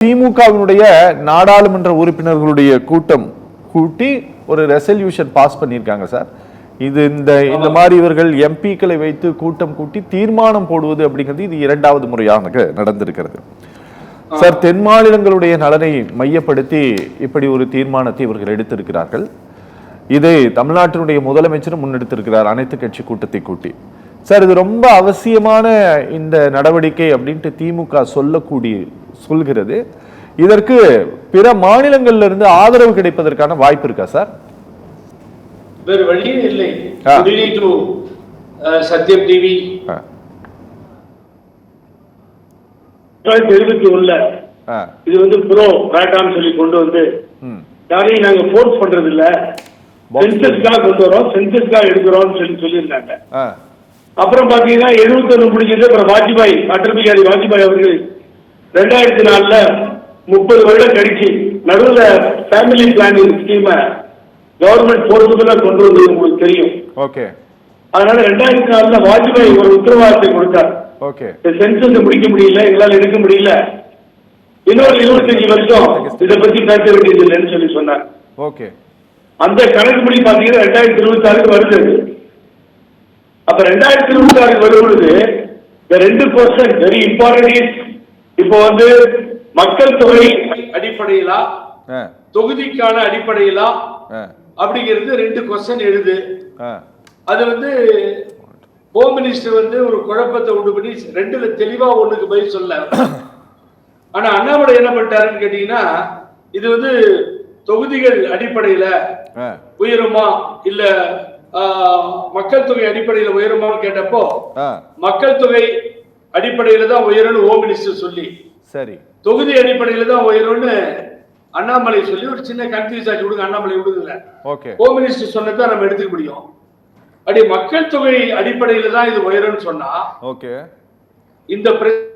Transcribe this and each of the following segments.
திமுகவினுடைய நாடாளுமன்ற உறுப்பினர்களுடைய கூட்டம் கூட்டி ஒரு ரெசல்யூஷன் பாஸ் பண்ணியிருக்காங்க சார். இது இந்த மாதிரி இவர்கள் எம்பிக்களை வைத்து கூட்டம் கூட்டி தீர்மானம் போடுவது அப்படிங்கிறது இது இரண்டாவது முறையாக நடந்திருக்கிறது சார். தென் மாநிலங்களுடைய நலனை மையப்படுத்தி இப்படி ஒரு தீர்மானத்தை இவர்கள் எடுத்திருக்கிறார்கள். இதை தமிழ்நாட்டினுடைய முதலமைச்சரும் முன்னெடுத்திருக்கிறார் அனைத்து கட்சி கூட்டத்தை கூட்டி. சார், இது ரொம்ப அவசியமான இந்த நடவடிக்கை அப்படின்ட்டு திமுக சொல்கிறது. இதற்கு பிற மாநிலங்கள்ல இருந்து ஆதரவு கிடைப்பதற்கான வாய்ப்பு இருக்கா சார்? வேறு வழியே இல்லை. சத்யம் டிவி உள்ள இது வந்து ப்ரோ வேண்டாம்னு சொல்லி கொண்டு வந்து யாரையும் நாங்க ஃபோர்ஸ் பண்றது இல்ல, சென்சஸ்க்காக கொண்டு வரோம், சென்சஸ்க்காக எடுக்கிறோம்னு சொல்லியிருந்தாங்க. அப்புறம் பாத்தீங்கன்னா 71 முடிஞ்சது. அப்புறம் வாஜ்பாய், அடல் பிகாரி வாஜ்பாய் அவர்கள் 2004ல 30 வருடம் கழிச்சு நடுவுல ஃபேமிலி பிளானிங் ஸ்கீம கவர்மெண்ட் போர்ஸுக்குள்ள கொண்டு வந்தது உங்களுக்கு தெரியும். அதனால 2004ல வாஜ்பாய் ஒரு உத்தரவாதத்தை கொடுத்தார். சென்சஸ் முடிக்க முடியல, எங்களால் எடுக்க முடியல, இன்னொரு 25 வருஷம் இதை பத்தி பேச வேண்டியது இல்லைன்னு சொல்லி சொன்னார். அந்த கணக்குப்படி பாத்தீங்கன்னா 2026 வருது. அப்ப 2026 வரும்பொழுது 2% வெரி இம்பார்ட்டன்ட். இப்போ வந்து மக்கள் தொகை அடிப்படையிலா தொகுதிக்கான அடிப்படையிலா அப்படிங்கிறது 2 கொஸ்டின் எழுது. அது வந்து ஹோம் மினிஸ்டர் வந்து ஒரு குழப்பத்தை உண்டு பண்ணி 2ல தெளிவா ஒண்ணுக்கு பதில் சொல்ல. ஆனா அண்ணாமலை என்ன பண்ணிட்டாருன்னு கேட்டீங்கன்னா, இது வந்து தொகுதிகள் அடிப்படையில உயருமா இல்ல மக்கள் தொகை அடிப்படையில உயருமான்னு கேட்டப்போ மக்கள் தொகை அடிப்படையில தான் உயரும்னு ஹோம் மினிஸ்டர் சொல்லி, சரி தொகுதி அடிப்படையில தான் உயரும்னு அண்ணாமலை சொல்லி ஒரு சின்ன கன்ஃபியூஸ் ஆகி விடுங்க. அண்ணாமலை விடுங்க, ஹோம் மினிஸ்டர் சொன்னதான் நம்ம எடுத்துக்க முடியும். அப்படி மக்கள் தொகை அடிப்படையில தான் இது உயரும்னு சொன்னா இந்த பர்த்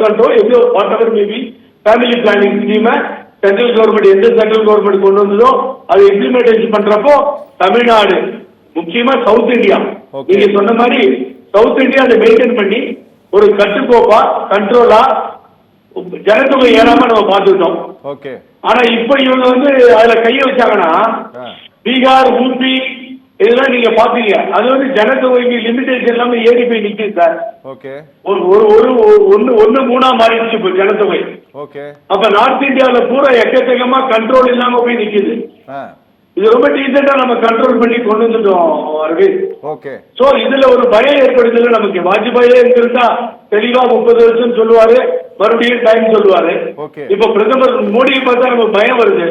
கண்ட்ரோல் எவ்வளோ whatever maybe family planning ஸ்கீமை சென்ட்ரல் கவர்மெண்ட் எந்த சென்ட்ரல் கவர்மெண்ட் கொண்டு வந்ததோ அதை இம்ப்ளிமெண்டேஷன் பண்றப்போ தமிழ்நாடு முக்கியமா சவுத் இந்தியா நீங்க சொன்ன மாதிரி சவுத் இந்தியா அதை மெயின்டைன் பண்ணி ஒரு கட்டுக்கோப்பா கண்ட்ரோலா ஜனத்தொகை ஏறாம நம்ம பார்த்துட்டோம். ஆனா இப்ப இவங்க வந்து அதுல கைய வச்சாங்கன்னா பீகார் ஊபி இதெல்லாம் நீங்க பாத்தீங்க, அது வந்து ஜனத்தொகைக்கு லிமிடேஷன் இல்லாம ஏறி போய் நிக்குது சார். ஒன்னு மூணா மாறிடுச்சு இப்ப ஜனத்தொகை. அப்ப நார்த் இந்தியாவில பூரா எக்கச்சக்கமா கண்ட்ரோல் இல்லாம போய் நிக்குது. இது ரொம்ப டீசெண்டா நம்ம கண்ட்ரோல் பண்ணி கொண்டு வந்துட்டோம் அரவிந்த். சோ இதுல ஒரு பயம் ஏற்படுத்தல நமக்கு. வாஜ்பாயே இருந்தா தெளிவா 30 வருஷம் சொல்லுவாரு, மறுபடியும் டைம் சொல்லுவாரு. இப்ப பிரதமர் மோடியை பார்த்தா நமக்கு பயம் வருது.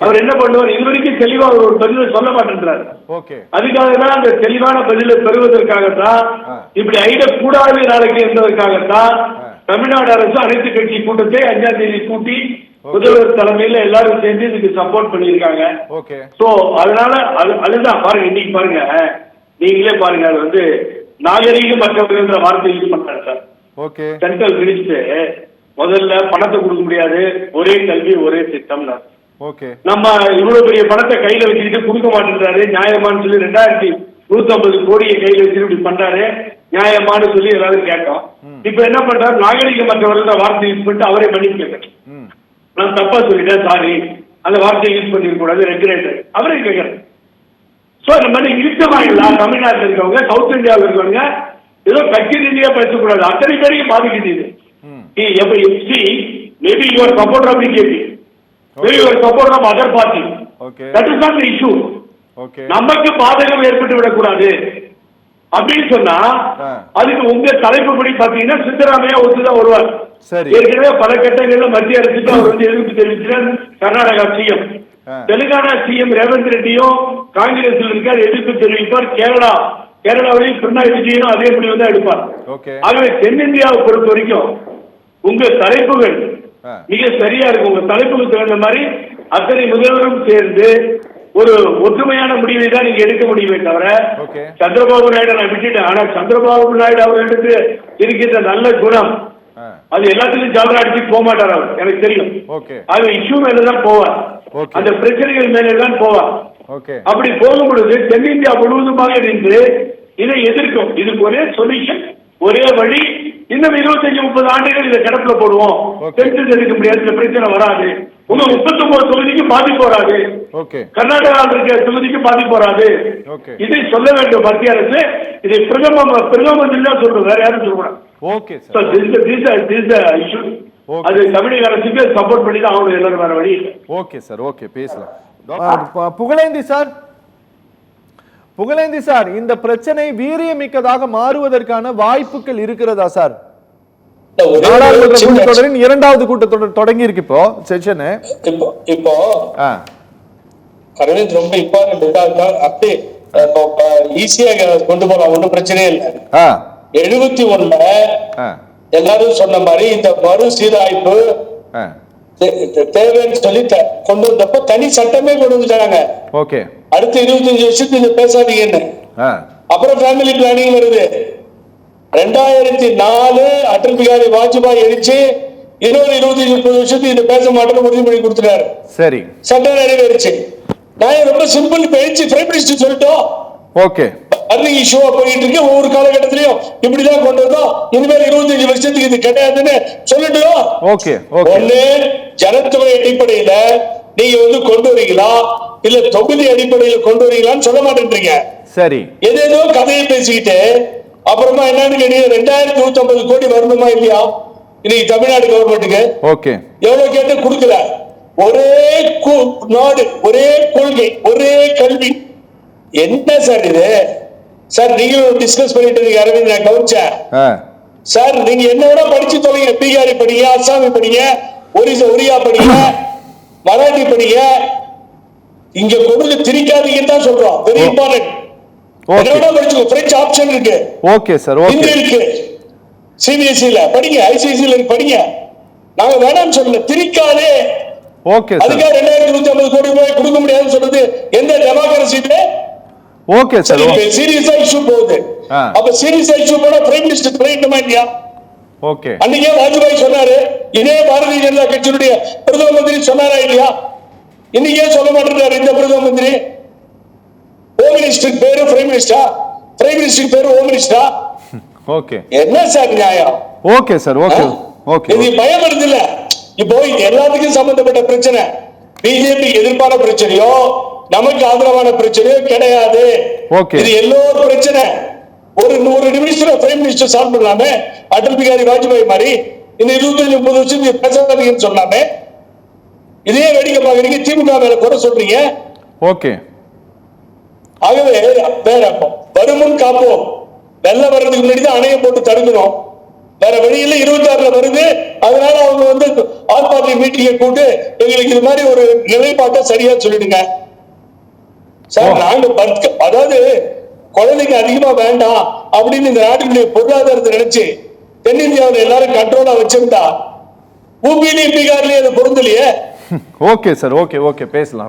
அவர் என்ன பண்ணுவார், இது வரைக்கும் தெளிவா ஒரு பதில சொல்ல மாட்டேன்றாரு. அதுக்காக தான் அந்த தெளிவான பதிலை பெறுவதற்காகத்தான், இப்படி ஐடக்கூடாது நாளைக்கு என்பதற்காகத்தான் தமிழ்நாடு அரசு அனைத்து கட்சி கூட்டத்தை 5ஆம் தேதி கூட்டி முதல்வர் தலைமையில எல்லாரும் சேர்ந்து இதுக்கு சப்போர்ட் பண்ணியிருக்காங்க. சோ அதனால அதுதான் பாருங்க, இன்னைக்கு பாருங்க, நீங்களே பாருங்க, அது வந்து நாகரீகம் மற்றவர்கள்ன்ற வார்த்தை யூஸ் பண்றாங்க சார். சென்ட்ரல் மினிஸ்டர் முதல்ல பணத்தை கொடுக்க முடியாது, ஒரே கல்வி ஒரே திட்டம். நம்ம இவ்வளவு பெரிய பணத்தை கையில வச்சுக்கிட்டு கொடுக்க மாட்டேன்றாரு, நியாயமானு சொல்லி 2150 கோடியை கையில வச்சுட்டு இப்படி பண்றாரு, நியாயமானு சொல்லி எல்லாரும் கேட்டோம். இப்ப என்ன பண்றாரு, நாகரிகம் மற்றவர்கள் வார்த்தை யூஸ் பண்ணிட்டு அவரே மன்னிப்பு கேட்க, நான் தப்பா சொல்லிட்டேன் சாரி, அந்த வார்த்தையை யூஸ் பண்ணிருக்க கூடாது, ரெகுலேட்டர் அவரே கேட்கறேன். சோ இந்த மாதிரி இழுக்கமாயிடலாம். தமிழ்நாட்டில் இருக்கவங்க சவுத் இந்தியாவில் இருக்கவங்க ஏதோ கட்சி ரீதியா பேசக்கூடாது, அத்தனை பேரையும் பாதிக்குது. Maybe your support of BJP, maybe your support of other party, that is not the issue. நமக்கு பாதகம் ஏற்பட்டு விடக்கூடாது அப்படின்னு சொன்னா அதுக்கு உங்க தலைப்பு படி பாத்தீங்கன்னா சித்தராமையா ஒத்துதான் வருவார். ஏற்கனவே பல கட்டங்கள்ல மத்திய அரசுக்கு அவர் வந்து எதிர்ப்பு தெரிவித்தார். கர்நாடகா சிஎம், தெலுங்கானா சிஎம் ரேவந்த் ரெட்டியும் காங்கிரஸ்ல இருக்கார், எதிர்ப்பு தெரிவிப்பார். கேரளாவிலையும் பினராயி விஜயனும் அதே முடிவு தான் எடுப்பார். ஆகவே தென்னிந்தியாவை பொறுத்த வரைக்கும் உங்க தலைப்புகள் மிக சரியா இருக்கு. உங்க தலைப்புக்கு தகுந்த மாதிரி அத்தனை முதல்வரும் சேர்ந்து ஒரு ஒற்றுமையான முடிவை தான் நீங்க எடுக்க முடியுமே தவிர, சந்திரபாபு நாயுடு நான் விட்டுட்டேன். ஆனா சந்திரபாபு நாயுடு அவர்களுக்கு இருக்கின்ற நல்ல குணம், அது எல்லாத்துக்கும் ஜாதகம் அடிச்சு போக மாட்டார் அவர், எனக்கு தெரியும். அது இஷ்யூ மேலதான் போவார், அந்த பிரச்சனைகள் மேலதான் போவார். அப்படி போகும் பொழுது தென்னிந்தியா முழுவதுமாக நின்று இதை எதிர்க்கும். இதுக்கு ஒரே சொல்யூஷன், ஒரே வழி, இன்னும் 25-30 ஆண்டுகள் இதை கிடப்புல போடுவோம். சென்சஸ் எடுக்க முடியாது, இந்த பிரச்சனை வராது. உங்க 39 தொகுதிக்கு பாதிப்பு வராது. கர்நாடகாவில் இருக்க தொகுதிக்கு பாதிப்பு வராது. இதை சொல்ல வேண்டும் மத்திய அரசு. இதை பிரதம மந்திரி தான் சொல்லணும், வேற யாரும் சொல்லக்கூடாது. ஓகே சார், அது தமிழக அரசுக்கு சப்போர்ட் பண்ணி தான் அவங்க எல்லாரும் வேற வழி. ஓகே சார், ஓகே, பேசலாம். புகழேந்தி சார், இந்த பிரச்சனை வீரியமிக்கதாக மாறுவதற்கான வாய்ப்புகள் இருக்கிறதா சார்? நாடாளுமன்ற கூட்டத்தொடரின் 2வது கூட்டத்தொடர் தொடங்கி இருக்கு இப்போ செஷன். இப்போ அரவிந்த் ரொம்ப இம்பார்ட்டன்ட், அப்படியே ஈஸியா கொண்டு போலாம், ஒன்றும் பிரச்சனையே இல்லை. 71ல எல்லாரும் சொன்ன மாதிரி இந்த மறு சீராய்ப்பு தேவைன்னு சொல்லி கொண்டு வந்தப்ப தனி சட்டமே கொண்டு வந்துட்டாங்க. ஓகே, அடுத்த 25 வருஷத்துக்கு பேசாதீங்கன்னு. அப்புறம் ஃபேமிலி பிளானிங் வருது. 2004 அடல் பிகாரி வாஜ்பாய் எரிச்சு இன்னொரு 25-30 வருஷத்துக்கு இதை பேச மாட்டேன்னு உறுதிமொழி கொடுத்துட்டாரு. சரி, சட்டம் நிறைவேறிச்சு. நான் ரொம்ப சிம்பிள் பேச்சு பிரைம் மினிஸ்டர் சொல்லிட்டோம். ஓகே, அன்னைக்கு இஷ்யூவா போயிட்டு இருக்கு. ஒவ்வொரு காலகட்டத்திலையும் இப்படிதான் கொண்டு வந்தோம், இனிமேல் 25 வருஷத்துக்கு இது கிடையாதுன்னு சொல்லிட்டோம். ஓகே, ஒண்ணு ஜனத்தொகை அடிப்படையில நீங்க கொண்டு வரீங்களா, இல்ல தொகுதி அடிப்படையில் கொண்டு வரீங்களான்னு சொல்ல மாட்டேன்றீங்க. சரி, ஏதேதோ கதையை பேசிக்கிட்டு அப்புறமா என்னன்னு கேட்டீங்க, 2150 கோடி வரணுமா இல்லையா இன்னைக்கு தமிழ்நாடு கவர்மெண்ட்டுக்கு? ஓகே, எவ்வளவு கேட்டு கொடுக்கல. ஒரே நாடு, ஒரே கொள்கை, ஒரே கல்வி. என்ன சார் இது? சார் நீங்களும் டிஸ்கஸ் பண்ணிட்டு இருக்கீங்க அரவிந்த், நான் கவனிச்சேன். சார் நீங்க என்னோட படிச்சு தொலைங்க. பீகாரி படிங்க, அசாமி படிங்க, ஒரியா படிங்க, மராட்டி படிங்க. இங்க கொண்டு திரிக்காதீங்கன்னு தான் சொல்றோம். Very important. என்னோட படிச்சுக்கோ. பிரெஞ்சு ஆப்ஷன் இருக்கு. ஓகே சார், ஓகே, ஹிந்தி இருக்கு. சிபிஎஸ்இல படிங்க, ஐசிஐசில படிங்க. நாங்க வேணாம்னு சொல்லல, திரிக்காதே. ஓகே சார், அதுக்காக 2150 கோடி ரூபாய் கொடுக்க முடியாதுன்னு சொல்றது எந்த டெமோக்ரஸில? ஓகே சார், சீரியஸா இஷ்யூ போகுது. அப்ப சீரியஸா இஷ்யூ போனா பிரைம் மினிஸ்டர் தலையிடணுமா இல்லையா? ஓகே, அன்னைக்கே வாஜ்பாய் சொன்னாரு, இதே பாரதிய ஜனதா கட்சியினுடைய பிரதம மந்திரி சொன்னாரா இல்லையா? இன்னைக்கே சொல்ல மாட்டேங்கிறாரு இந்த பிரதம மந்திரி. ஹோம் மினிஸ்டர் பேரு பிரைம் மினிஸ்டர், பிரைம் மினிஸ்டர் பேரு ஹோம் மினிஸ்டர். ஓகே, என்ன சார் நியாயம்? ஓகே சார், ஓகே, ஓகே, இது பயம் வருது இல்ல? இப்போ எல்லாத்துக்கும் சம்பந்தப்பட்ட பிரச்சனை பிஜேபி எதிர்ப்பான பிரச்சனையோ நமக்கு ஆதரவான பிரச்சனையோ கிடையாது. இது எல்லோரும் பிரச்சனை. ஒரு 100 நிமிஷம் பிரைம் மினிஸ்டர் சால்வ் பண்ணலாமே. அடல் பிகாரி வாஜ்பாய் மாதிரி இந்த 25-30 வருஷத்துக்கு பேசாதீங்கன்னு சொல்லாமே. இதே வேடிக்கை பாக்குறீங்க, திமுக மேல குறை சொல்றீங்க. ஓகே, ஆகவே வேற வருமுன் காப்போம். வெள்ளம் வர்றதுக்கு முன்னாடி தான் அணையை போட்டு தடுக்கணும். வேற வழியில 26ல வருது. அதனால அவங்க ஆல் பார்ட்டி மீட்டிங்கை கூட்டு எங்களுக்கு இது மாதிரி ஒரு நிலைப்பாட்டை சரியா சொல்லிடுங்க சார். நாங்க அதாவது குழந்தைங்க அதிகமா வேண்டாம் அப்படின்னு இந்த நாட்டினுடைய பொருளாதாரத்தை நினைச்சு தென்னிந்தியாவில் எல்லாரும் கண்ட்ரோலா வச்சிருந்தா ஊபிலையும் பீகார்லயும் அது பொருந்தலையே. ஓகே சார், ஓகே, பேசலாம்.